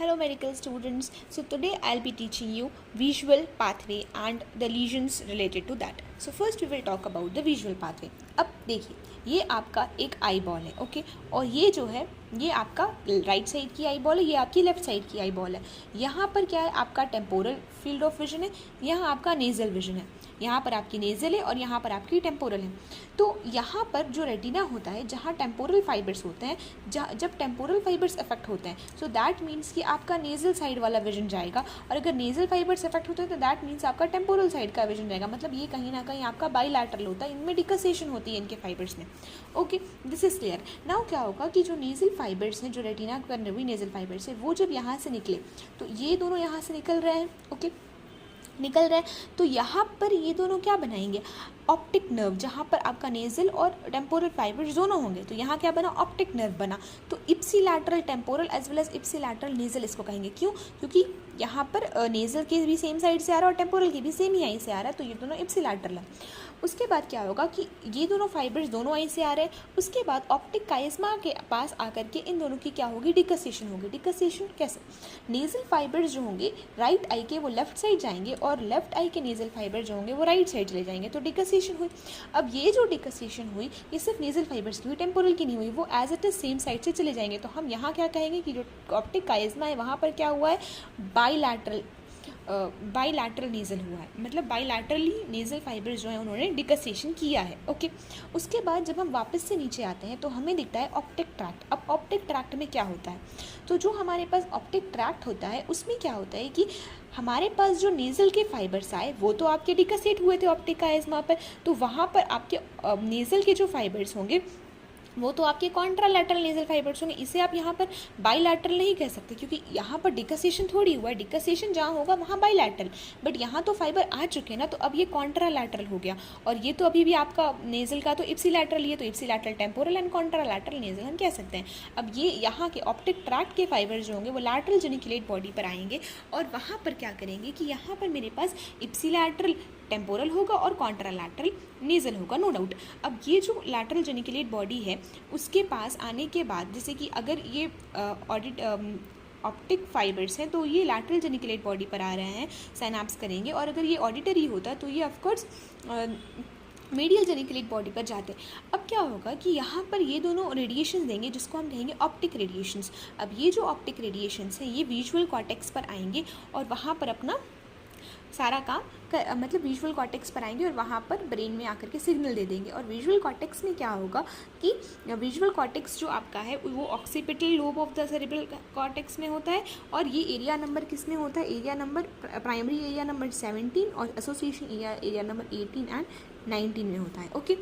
Hello medical students. So today I'll be teaching you visual pathway and the lesions related to that. So first we will talk about the visual pathway. अब देखिए ये आपका एक eye ball है okay और ये जो है ये आपका राइट साइड की आई बॉल है, ये आपकी लेफ्ट साइड की आई बॉल है. यहाँ पर क्या है आपका टेम्पोरल फील्ड ऑफ विजन है, यहाँ आपका नेजल विजन है, यहाँ पर आपकी नेजल है और यहाँ पर आपकी टेम्पोरल है. तो यहाँ पर जो रेटिना होता है जहाँ टेम्पोरल फाइबर्स होते हैं, जब टेम्पोरल फाइबर्स अफेक्ट होते हैं सो दैट मीन्स कि आपका नेजल साइड वाला विजन जाएगा, और अगर नेजल फाइबर्स अफेक्ट होते हैं तो दैट मीन्स आपका टेम्पोरल साइड का विजन जाएगा. मतलब ये कहीं ना कहीं आपका बाईलैटरल होता है, इनमें डिकसेशन होती है इनके फाइबर्स में. Okay, this is clear. Now क्या होगा कि जो नेजल फाइबर्स हैं, जो रेटिना पर हुई नेजल फाइबर्स है, वो जब यहाँ से निकले तो ये दोनों यहाँ से निकल रहे हैं. ओके, निकल रहा है तो यहाँ पर ये दोनों क्या बनाएंगे, ऑप्टिक नर्व, जहाँ पर आपका नेजल और टेम्पोरल फाइबर्स दोनों होंगे. तो यहाँ क्या बना, ऑप्टिक नर्व बना. तो ipsilateral temporal as well as ipsilateral nasal इसको कहेंगे. क्यों? क्योंकि यहाँ पर नेजल के भी सेम साइड से आ रहा है और टेम्पोरल की भी सेम ही आई से आ रहा है, तो ये दोनों इप्सिलैटरल है. उसके बाद क्या होगा कि ये दोनों फाइबर्स दोनों आई से आ रहे हैं. उसके बाद ऑप्टिक काइस्मा के पास आकर के इन दोनों की क्या होगी, डिकसेशन होगी. डिकसेशन कैसे, नेजल फाइबर्स जो होंगे राइट आई के वो लेफ्ट साइड जाएंगे और लेफ्ट आई के नेजल फाइबर जो होंगे वो राइट साइड चले जाएंगे. तो डिकसेशन हुई. अब ये जो डिकसेशन हुई ये सिर्फ नेजल फाइबर्स की हुई, टेम्पोरल की नहीं हुई, वो as it is same side से चले जाएंगे. तो हम यहाँ क्या कहेंगे कि जो ऑप्टिक काइस्मा है वहाँ पर क्या हुआ है, बाईलैटरल नेजल हुआ है. मतलब बाईलैटरली नेजल फाइबर्स जो है उन्होंने डिकसेशन किया है. ओके, उसके बाद जब हम वापस से नीचे आते हैं तो हमें दिखता है ऑप्टिक ट्रैक्ट. अब ऑप्टिक ट्रैक्ट में क्या होता है, तो जो हमारे पास ऑप्टिक ट्रैक्ट होता है उसमें क्या होता है कि हमारे पास जो नेजल के फाइबर्स आए वो तो आपके डिकसेट हुए थे ऑप्टिक काइस्मा पर, तो वहाँ पर आपके नेजल के जो फाइबर्स होंगे वो तो आपके कॉन्ट्रालैटरल नेजल फाइबर्स होंगे. इसे आप यहाँ पर बाईलैटरल नहीं कह सकते क्योंकि यहाँ पर डिकसेशन थोड़ी हुआ है. डिकसेशन जहाँ होगा वहाँ बाईलैटरल, बट यहाँ तो फाइबर आ चुके हैं ना, तो अब ये कॉन्ट्रालैटरल हो गया. और ये तो अभी भी आपका नेजल का तो इप्सिलैटरल, ये तो ipsilateral temporal and contralateral nasal हम कह सकते हैं. अब ये यहाँ के ऑप्टिक ट्रैक्ट के फाइबर जो होंगे वो लैटरल जेनिकुलेट बॉडी पर आएंगे और वहाँ पर क्या करेंगे कि यहाँ पर मेरे पास इप्सिलैटरल टेम्पोरल होगा और कॉन्ट्रालैटरल नेजल होगा, नो डाउट. अब ये जो लैटरल जेनिकुलेट बॉडी है उसके पास आने के बाद, जैसे कि अगर ये ऑप्टिक फाइबर्स हैं तो ये लैटरल जेनिकुलेट बॉडी पर आ रहे हैं, साइनैप्स करेंगे. और अगर ये ऑडिटरी होता तो ये ऑफकोर्स मीडियल जेनिकुलेट बॉडी पर जाते. अब क्या होगा कि यहाँ पर ये दोनों रेडिएशन देंगे जिसको हम कहेंगे ऑप्टिक रेडिएशंस. अब ये जो ऑप्टिक रेडिएशंस हैं ये विजुअल कॉर्टेक्स पर आएंगे और वहाँ पर अपना सारा काम मतलब विजुअल कॉर्टेक्स पर आएंगे और वहाँ पर ब्रेन में आकर के सिग्नल दे देंगे. और विजुअल कॉर्टेक्स में क्या होगा कि विजुअल कॉर्टेक्स जो आपका है वो occipital lobe of the cerebral cortex में होता है. और ये एरिया नंबर किस में होता है, area number primary area number 17 और एसोसिएशन एरिया नंबर 18 एंड 19 में होता है. ओके,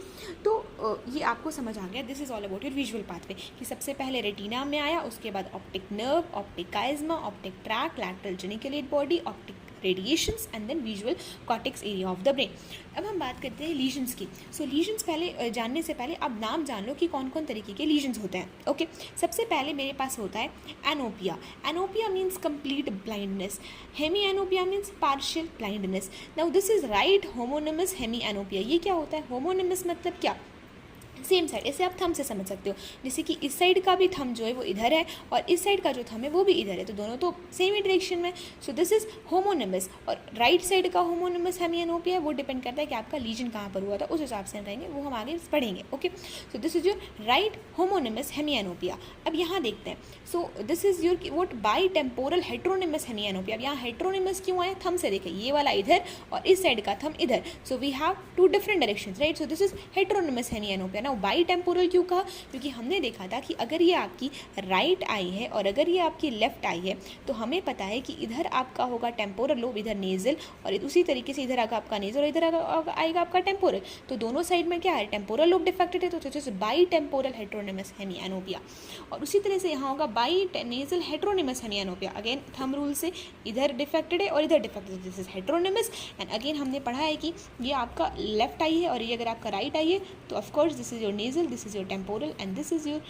तो ये आपको समझ आ गया. This is all about your visual pathway कि सबसे पहले रेटिना में आया, उसके बाद optic nerve, optic chiasma, optic tract, lateral geniculate body, optic radiations and then visual cortex area of the brain. अब हम बात करते हैं लीजन्स की. सो लीजन्स पहले जानने से पहले आप नाम जान लो कि कौन कौन तरीके के लीजन्स होते हैं. ओके, सबसे पहले मेरे पास होता है anopia. Anopia means complete blindness. Hemianopia means partial blindness. Now this is right homonymous hemianopia. ये क्या होता है, होमोनिमस मतलब क्या, सेम साइड. ऐसे आप थंब से समझ सकते हो, जैसे कि इस साइड का भी थंब जो है वो इधर है और इस साइड का जो थंब है वो भी इधर है, तो दोनों तो सेम ही डायरेक्शन में. सो दिस इज होमोनिमस. और राइट साइड का होमोनिमस हेमिएनोपिया है वो डिपेंड करता है कि आपका लीजन कहाँ पर हुआ था, उस हिसाब से रहेंगे, वो हम आगे पढ़ेंगे. Okay, so this is your right homonymous hemianopia. अब यहाँ देखते हैं. So this is your what bitemporal heteronymous hemianopia. अब यहाँ हेट्रोनिमस क्यों आए, थंब से देखें, ये वाला इधर और इस साइड का थंब इधर. So we have two different direction, right. So this is heteronymous hemianopia. Bitemporal क्यों कहा, क्योंकि हमने देखा था कि अगर ये आपकी राइट आई है और अगर ये आपकी लेफ्ट आई है तो हमें पता है कि इधर आपका होगा टेम्पोरल लोब, इधर नेजल, और उसी तरीके से इधर आएगा आपका नेजल और इधर आएगा आपका टेम्पोरल. तो दोनों साइड में क्या है, टेम्पोरल लोब डिफेक्टेड है, तो जैसे बाई टेम्पोरल हेट्रोनिमस हेमिएनोपिया. और उसी तरह से यहाँ होगा binasal heteronymous hemianopia. Again thumb rule से इधर डिफेक्टेड है और इधर डिफेक्टेड है, this is heteronymous. And again हमने पढ़ा है कि ये आपका लेफ्ट आई है और ये अगर आपका राइट आई है तो of course this is your nasal, this is your temporal and this is your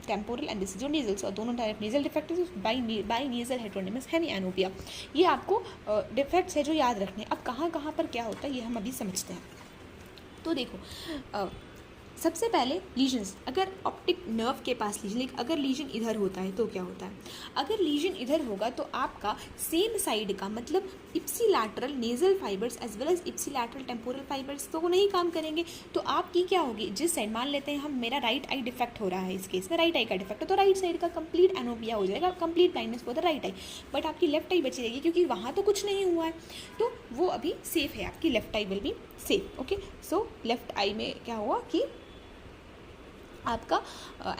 temporal and this is your nasal. So दोनों type nasal defect binasal heteronymous hemianopia. ये आपको डिफेक्ट्स है जो याद रखने. अब कहाँ कहाँ पर क्या होता है ये हम अभी समझते हैं. तो देखो सबसे पहले लीजन्स, अगर ऑप्टिक नर्व के पास लीजन, अगर लीजन इधर होता है तो क्या होता है, अगर लीजन इधर होगा तो आपका सेम साइड का मतलब ipsilateral nasal fibres as well as ipsilateral temporal fibres तो वो नहीं काम करेंगे। तो आपकी क्या होगी, जिस साइड मान लेते हैं हम, मेरा राइट आई डिफेक्ट हो रहा है, इस केस में राइट आई का डिफेक्ट है, तो राइट साइड का कंप्लीट एनोपिया हो जाएगा, complete blindness for the right I, but आपकी लेफ्ट आई बची रहेगी क्योंकि वहाँ तो कुछ नहीं हुआ है, तो वो अभी सेफ है, आपकी left eye will be safe. Okay, so left eye में क्या हुआ कि आपका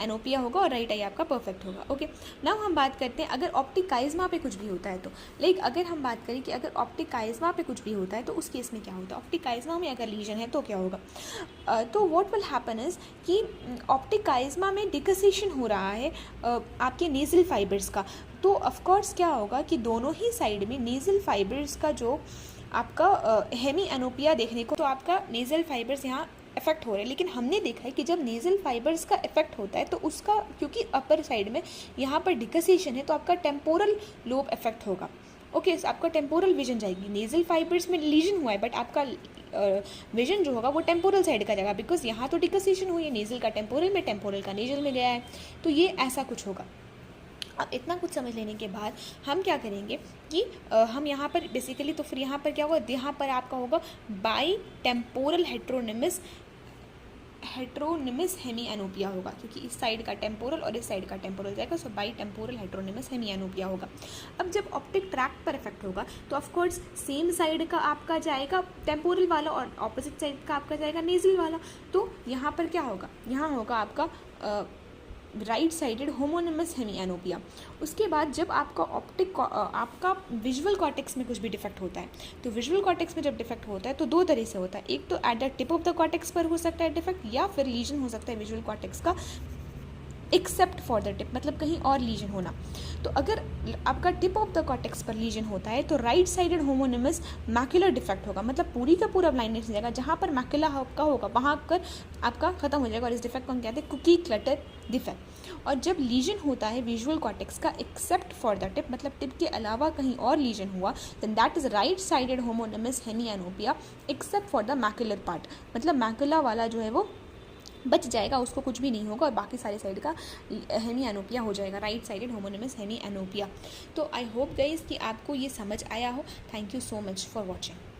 एनोपिया होगा और राइट आई आपका परफेक्ट होगा। ओके, नाउ हम बात करते हैं अगर ऑप्टिक काइज़मा पे कुछ भी होता है तो, लाइक अगर हम बात करें कि अगर ऑप्टिक काइज़मा पे कुछ भी होता है तो उस केस में क्या होता है, ऑप्टिक काइज़मा में अगर लीजन है तो क्या होगा, तो व्हाट विल हैपन इज़ कि ऑप्टिक काइज़मा में डिकसेशन हो रहा है आपके नेज़ल फाइबर्स का, तो ऑफकोर्स क्या होगा कि दोनों ही साइड में नेज़ल फाइबर्स का जो आपका हेमी एनोपिया देखने को, तो आपका नेज़ल फाइबर्स यहाँ इफेक्ट हो रहे हैं, लेकिन हमने देखा है कि जब नेज़ल फाइबर्स का इफेक्ट होता है तो उसका, क्योंकि अपर साइड में यहाँ पर डिकसेशन है तो आपका टेम्पोरल लोब इफेक्ट होगा। ओके, आपका टेम्पोरल विजन जाएगी, नेज़ल फाइबर्स में लीजन हुआ है बट आपका विजन जो होगा वो टेम्पोरल साइड का जाएगा, बिकॉज यहाँ तो डिकसेशन हुई है, नेज़ल का टेम्पोरल में, टेम्पोरल का नेज़ल में गया है, तो ये ऐसा कुछ होगा। अब इतना कुछ समझ लेने के बाद हम क्या करेंगे कि हम यहाँ पर बेसिकली, तो फिर यहाँ पर क्या होगा, यहाँ पर आपका होगा बाई टेम्पोरल हेट्रोनिमस हेमी एनोपिया होगा, क्योंकि इस साइड का टेम्पोरल और इस साइड का टेम्पोरल जाएगा, so by temporal हेट्रोनिमस Hemy anopia होगा। अब जब ऑप्टिक ट्रैक्ट पर इफेक्ट होगा तो ऑफकोर्स सेम साइड का आपका जाएगा टेम्पोरल वाला और ऑपोजिट साइड का आपका जाएगा नेज़ल वाला, तो यहाँ पर क्या होगा, यहाँ होगा आपका right sided homonymous hemianopia. उसके बाद जब आपका आपका विजुअल कॉर्टेक्स में कुछ भी डिफेक्ट होता है, तो विजुअल कॉर्टेक्स में जब डिफेक्ट होता है तो दो तरह से होता है, एक तो at the tip of the cortex पर हो सकता है डिफेक्ट, या फिर लीजन हो सकता है विजुअल कॉर्टेक्स का एक्सेप्ट फॉर द टिप, मतलब कहीं और लीजन होना। तो अगर आपका टिप ऑफ द कॉर्टेक्स पर लीजन होता है तो right sided homonymous macular defect होगा, मतलब पूरी का पूरा ब्लाइंडनेस हो जाएगा, जहाँ पर मैक्युला आपका होगा वहाँ पर आपका खत्म हो जाएगा, और इस डिफेक्ट को हम कहते हैं कुकी क्लटर डिफेक्ट। और जब लीजन होता है विजुअल कॉर्टेक्स का एक्सेप्ट फॉर द टिप, मतलब टिप के अलावा कहीं और लीजन हुआ, then that is right sided homonymous hemianopia except for the macular part, मतलब मैक्युला वाला जो है वो बच जाएगा, उसको कुछ भी नहीं होगा और बाकी सारे साइड का हेमी एनोपिया हो जाएगा, right sided homonymous hemianopia. तो आई होप गाइस कि आपको ये समझ आया हो। Thank you so much for watching.